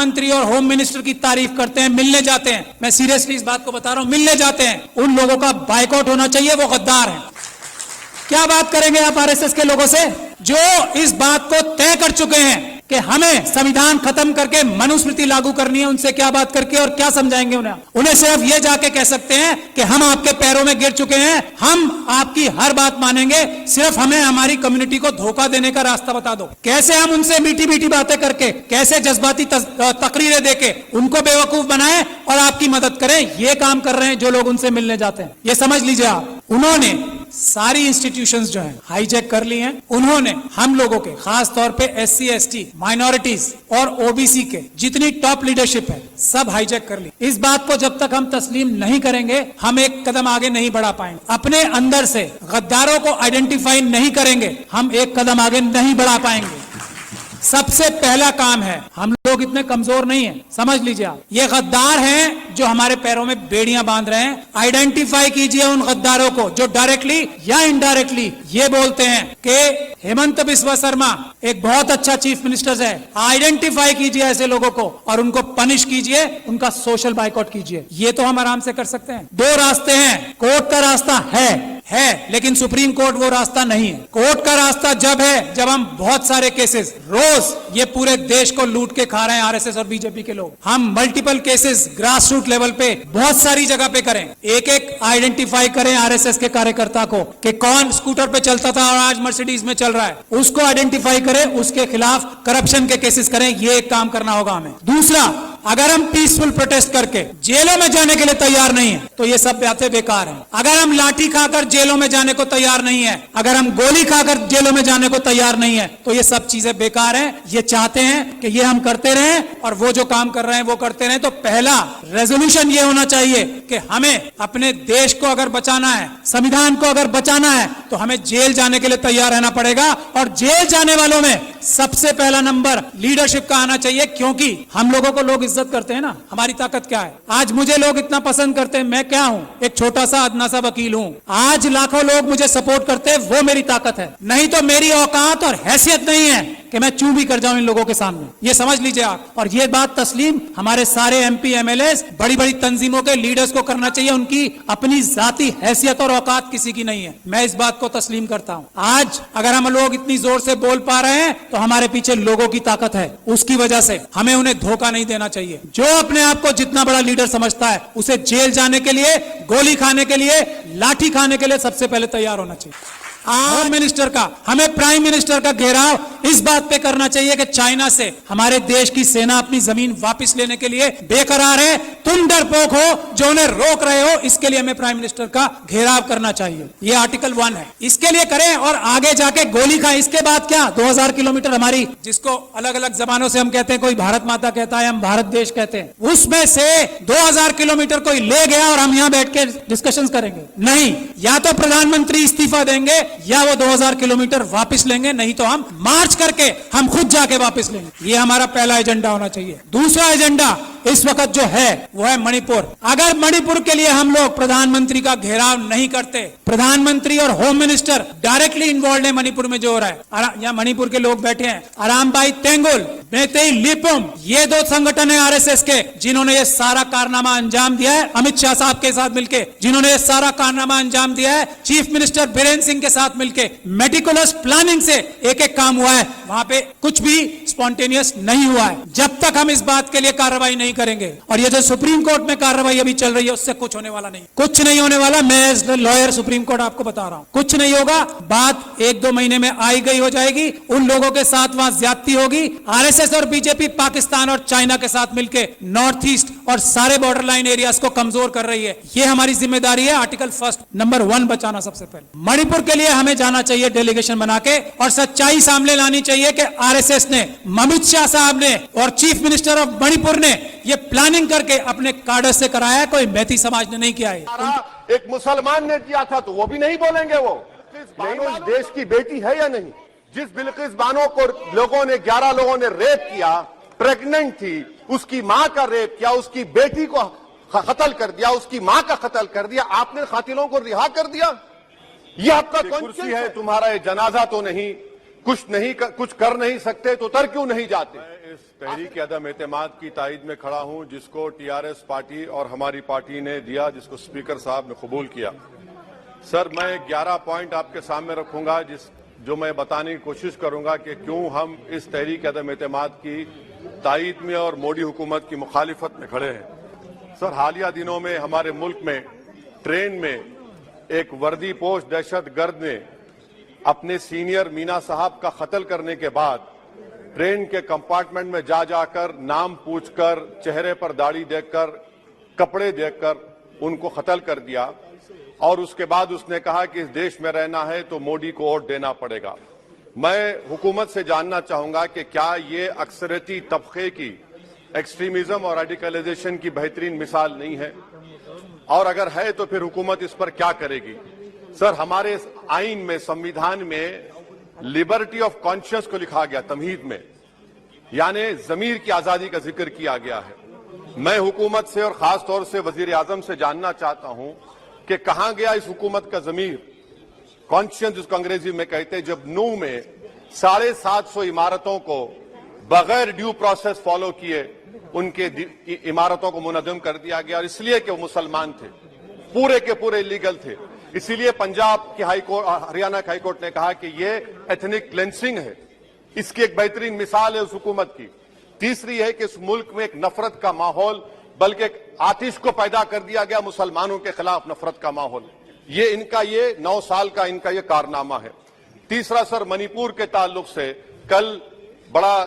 प्रधानमंत्री और home minister की तारीफ करते हैं, मिलने जाते हैं, मैं सीरियसली इस बात को बता रहा हूं, मिलने जाते हैं, उन लोगों का बायकॉट होना चाहिए, वो गद्दार हैं। क्या बात करेंगे आप आरएसएस के लोगों से जो इस बात को तय कर चुके हैं कि हमें संविधान खत्म करके मनुस्मृति लागू करनी है? उनसे क्या बात करके और क्या समझाएंगे उन्हें? उन्हें सिर्फ ये जाके कह सकते हैं कि हम आपके पैरों में गिर चुके हैं, हम आपकी हर बात मानेंगे, सिर्फ हमें हमारी कम्युनिटी को धोखा देने का रास्ता बता दो। कैसे हम उनसे मीठी मीठी बातें करके, कैसे जज्बाती तकरीरें देके उनको बेवकूफ बनाएं और आपकी मदद करें, ये काम कर रहे हैं जो लोग उनसे मिलने जाते हैं। ये समझ लीजिए आप, उन्होंने सारी इंस्टीट्यूशंस जो हैं हाईजैक कर ली हैं। उन्होंने हम लोगों के, खास तौर पे एससी एसटी, माइनॉरिटीज और ओबीसी के जितनी टॉप लीडरशिप है सब हाईजैक कर ली। इस बात को जब तक हम तस्लीम नहीं करेंगे हम एक कदम आगे नहीं बढ़ा पाएंगे। अपने अंदर से गद्दारों को आइडेंटिफाई नहीं करेंगे हम एक कदम आगे नहीं बढ़ा पाएंगे। सबसे पहला काम है, हम लोग इतने कमजोर नहीं हैं, समझ लीजिए आप, ये गद्दार हैं जो हमारे पैरों में बेड़ियां बांध रहे हैं। आइडेंटिफाई कीजिए उन गद्दारों को जो डायरेक्टली या इनडायरेक्टली ये बोलते हैं कि हेमंत बिस्वा शर्मा एक बहुत अच्छा चीफ मिनिस्टर है। आइडेंटिफाई कीजिए ऐसे लोगों को और उनको पनिश कीजिए, उनका सोशल बाइकआउट कीजिए। ये तो हम आराम से कर सकते हैं। दो रास्ते हैं, कोर्ट का रास्ता है लेकिन सुप्रीम कोर्ट वो रास्ता नहीं है। कोर्ट का रास्ता जब है जब हम बहुत सारे केसेस, रोज ये पूरे देश को लूट के खा रहे हैं आरएसएस और बीजेपी के लोग, हम multiple cases grass root level पे बहुत सारी जगह पे करें, एक एक आइडेंटिफाई करें आरएसएस के कार्यकर्ता को कि कौन स्कूटर पे चलता था और आज मर्सिडीज में चल रहा है, उसको आइडेंटिफाई करें, उसके खिलाफ करप्शन के केसेस करें। ये एक काम करना होगा हमें। दूसरा, अगर हम पीसफुल प्रोटेस्ट करके जेलों में जाने के लिए तैयार नहीं है तो ये सब बातें बेकार हैं। अगर हम लाठी खाकर जेलों में जाने को तैयार नहीं है, अगर हम गोली खाकर जेलों में जाने को तैयार नहीं है तो ये सब चीजें बेकार हैं। ये चाहते हैं कि ये हम करते रहें और वो जो काम कर रहे हैं वो करते रहें। तो पहला रेजोल्यूशन ये होना चाहिए कि हमें अपने देश को अगर बचाना है, संविधान को अगर बचाना है तो हमें जेल जाने के लिए तैयार रहना पड़ेगा। और जेल जाने वालों में सबसे पहला नंबर लीडरशिप का आना चाहिए, क्योंकि हम लोगों को लोग इज्जत करते हैं ना, हमारी ताकत क्या है। आज मुझे लोग इतना पसंद करते हैं, मैं क्या हूं, एक छोटा सा अदना सा वकील हूं। आज लाखों लोग मुझे सपोर्ट करते हैं, वो मेरी ताकत है। नहीं तो मेरी औकात और हैसियत नहीं है कि मैं चूं भी कर जाऊं इन लोगों के सामने। ये समझ लीजिए आप। और ये बात तस्लीम हमारे सारे एमपी एमएलए, बड़ी बड़ी तंजीमों के लीडर्स को करना चाहिए। उनकी अपनी जाती हैसियत और औकात किसी की नहीं है, मैं इस बात को तस्लीम करता हूं। आज अगर हम लोग इतनी जोर से बोल पा रहे हैं तो हमारे पीछे लोगों की ताकत है, उसकी वजह से हमें उन्हें धोखा नहीं देना चाहिए। जो अपने आप को जितना बड़ा लीडर समझता है उसे जेल जाने के लिए, गोली खाने के लिए, लाठी खाने के लिए सबसे पहले तैयार होना चाहिए। होम मिनिस्टर का, हमें प्राइम मिनिस्टर का घेराव इस बात पे करना चाहिए कि चाइना से हमारे देश की सेना अपनी जमीन वापस लेने के लिए बेकरार है। तुम डरपोक हो जो उन्हें रोक रहे हो, इसके लिए हमें प्राइम मिनिस्टर का घेराव करना चाहिए। ये आर्टिकल 1 है, इसके लिए करें और आगे जाके गोली खाएं। इसके बाद क्या, 2000 किलोमीटर हमारी, जिसको अलग अलग जबानों से हम कहते हैं, कोई भारत माता कहता है, हम भारत देश कहते हैं, उसमें से 2000 किलोमीटर कोई ले गया और हम यहां बैठ के डिस्कशन करेंगे? नहीं, या तो प्रधानमंत्री इस्तीफा देंगे या वो 2000 किलोमीटर वापस लेंगे, नहीं तो हम मार्च करके हम खुद जाके वापस लेंगे। ये हमारा पहला एजेंडा होना चाहिए। दूसरा एजेंडा इस वक्त जो है वो है मणिपुर। अगर मणिपुर के लिए हम लोग प्रधानमंत्री का घेराव नहीं करते, प्रधानमंत्री और होम मिनिस्टर डायरेक्टली इन्वॉल्व है मणिपुर में जो हो रहा है, यहाँ मणिपुर के लोग बैठे हैं, अरामबाई तेंगुल, मेतेई लिपुम, ये दो संगठन है आरएसएस के जिन्होंने ये सारा कारनामा अंजाम दिया है, अमित शाह साहब के साथ मिलकर जिन्होंने ये सारा कारनामा अंजाम दिया है, चीफ मिनिस्टर बीरेन सिंह के साथ मिलकर मेटिकुलस प्लानिंग से एक एक काम हुआ है। वहां पे कुछ भी स्पॉन्टेनियस नहीं हुआ है। जब तक हम इस बात के लिए कार्रवाई नहीं करेंगे, और ये जो सुप्रीम कोर्ट में कार्रवाई अभी चल रही है उससे कुछ होने वाला नहीं, कुछ नहीं होने वाला। मैं एज लॉयर सुप्रीम कोर्ट आपको बता रहा हूं, कुछ नहीं होगा। बात 1-2 महीने में आई गई हो जाएगी। उन लोगों के साथ वहां ज्यादती होगी। आरएसएस और बीजेपी पाकिस्तान और चाइना के साथ मिलकर नॉर्थ ईस्ट और सारे बॉर्डर लाइन एरियाज को कमजोर कर रही है। ये हमारी जिम्मेदारी है। आर्टिकल 1 नंबर 1 बचाना सबसे पहले। मणिपुर के लिए हमें जाना चाहिए डेलीगेशन बना के, और सच्चाई सामने लानी चाहिए कि आरएसएस ने, अमित शाह साहब ने और चीफ मिनिस्टर ऑफ मणिपुर ने ये प्लानिंग करके अपने कार्डर से कराया, कोई मैती समाज ने नहीं किया है। एक मुसलमान ने किया था तो वो भी नहीं बोलेंगे। वो बानो देश की बेटी है या नहीं? जिस बिल्किस बानो को लोगों ने, 11 लोगों ने रेप किया, प्रेग्नेंट थी, उसकी मां का रेप किया, उसकी बेटी को कत्ल कर दिया, उसकी मां का कत्ल कर दिया, आपने कातिलों को रिहा कर दिया। ये आपका कुर्सी है, तुम्हारा ये जनाजा तो नहीं, कुछ कर नहीं सकते तो उतर क्यों नहीं जाते? तहरीक अदम एतमाद की तायद में खड़ा हूं, जिसको टीआरएस पार्टी और हमारी पार्टी ने दिया, जिसको स्पीकर साहब ने कबूल किया। सर, मैं 11 पॉइंट आपके सामने रखूंगा, जो मैं बताने की कोशिश करूंगा कि क्यों हम इस तहरीक अदम एतमाद की तायद में और मोदी हुकूमत की मुखालिफत में खड़े हैं। सर, हालिया दिनों में हमारे मुल्क में ट्रेन में एक वर्दीपोश दहशतगर्द ने अपने सीनियर मीना साहब का कत्ल करने के बाद ट्रेन के कंपार्टमेंट में जाकर नाम पूछकर, चेहरे पर दाढ़ी देखकर, कपड़े देखकर उनको कत्ल कर दिया और उसके बाद उसने कहा कि इस देश में रहना है तो मोदी को वोट देना पड़ेगा। मैं हुकूमत से जानना चाहूंगा कि क्या ये अक्सरियती तबके की एक्सट्रीमिज्म और रेडिकलाइजेशन की बेहतरीन मिसाल नहीं है, और अगर है तो फिर हुकूमत इस पर क्या करेगी। सर, हमारे आइन में, संविधान में लिबर्टी ऑफ कॉन्शियस को लिखा गया, तमहीद में, यानी जमीर की आजादी का जिक्र किया गया है। मैं हुकूमत से और खास तौर से वजीर आजम से जानना चाहता हूं कि कहां गया इस हुकूमत का जमीर, कॉन्शियस जिसको अंग्रेजी में कहते हैं, जब नूह में 750 इमारतों को बगैर ड्यू प्रोसेस फॉलो किए उनके इमारतों को मुनज़्ज़म कर दिया गया, और इसलिए कि वो मुसलमान थे, पूरे के पूरे इलीगल थे। इसीलिए पंजाब की हाईकोर्ट, हरियाणा की हाईकोर्ट ने कहा कि ये एथनिक क्लेंसिंग है। इसकी एक बेहतरीन मिसाल है उस हुकूमत की। तीसरी है कि इस मुल्क में एक नफरत का माहौल, बल्कि एक आतिश को पैदा कर दिया गया, मुसलमानों के खिलाफ नफरत का माहौल। ये इनका ये 9 साल का इनका ये कारनामा है। तीसरा सर, मणिपुर के ताल्लुक से कल बड़ा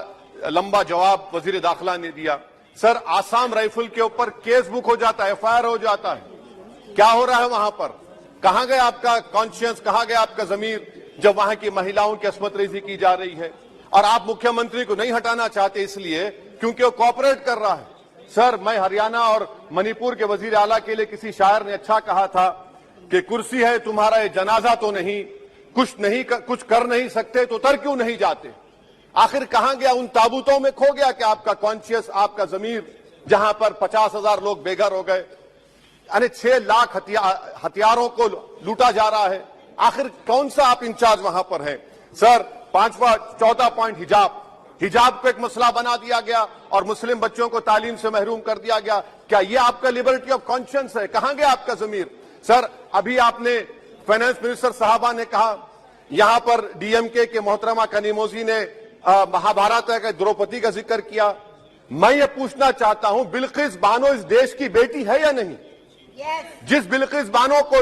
लंबा जवाब वजीर दाखिला ने दिया। सर, आसाम राइफल के ऊपर केस बुक हो जाता है, एफआईआर हो जाता है। क्या हो रहा है वहां पर? कहां गया आपका कॉन्शियस, कहां गया आपका जमीर, जब वहां की महिलाओं की अस्मत रेजी की जा रही है? और आप मुख्यमंत्री को नहीं हटाना चाहते इसलिए क्योंकि वो कोऑपरेट कर रहा है। सर, मैं हरियाणा और मणिपुर के वजीर आला के लिए, किसी शायर ने अच्छा कहा था कि कुर्सी है तुम्हारा ये जनाजा तो नहीं, कुछ कर नहीं सकते तो उतर क्यों नहीं जाते। आखिर कहां गया? उन ताबूतों में खो गया कि आपका कॉन्शियस, आपका जमीर, जहां पर 50,000 लोग बेघर हो गए, यानी 6 लाख हथियारों को लूटा जा रहा है। आखिर कौन सा आप इंचार्ज वहां पर हैं? सर, 14 पॉइंट हिजाब को एक मसला बना दिया गया और मुस्लिम बच्चों को तालीम से महरूम कर दिया गया। क्या ये आपका लिबर्टी ऑफ कॉन्शियंस है? कहां गया आपका जमीर? सर, अभी आपने फाइनेंस मिनिस्टर साहबा ने कहा, यहां पर डीएमके के मोहतरमा कनीमोजी ने महाभारत के द्रौपदी का जिक्र किया। मैं ये पूछना चाहता हूं, बिल्किस बानो इस देश की बेटी है या नहीं? जिस बिल्किस बानो को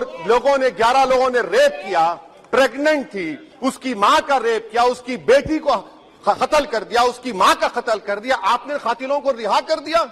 11 लोगों ने रेप किया, प्रेग्नेंट थी, उसकी मां का रेप किया, उसकी बेटी को कत्ल कर दिया, उसकी मां का कत्ल कर दिया, आपने कातिलों को रिहा कर दिया।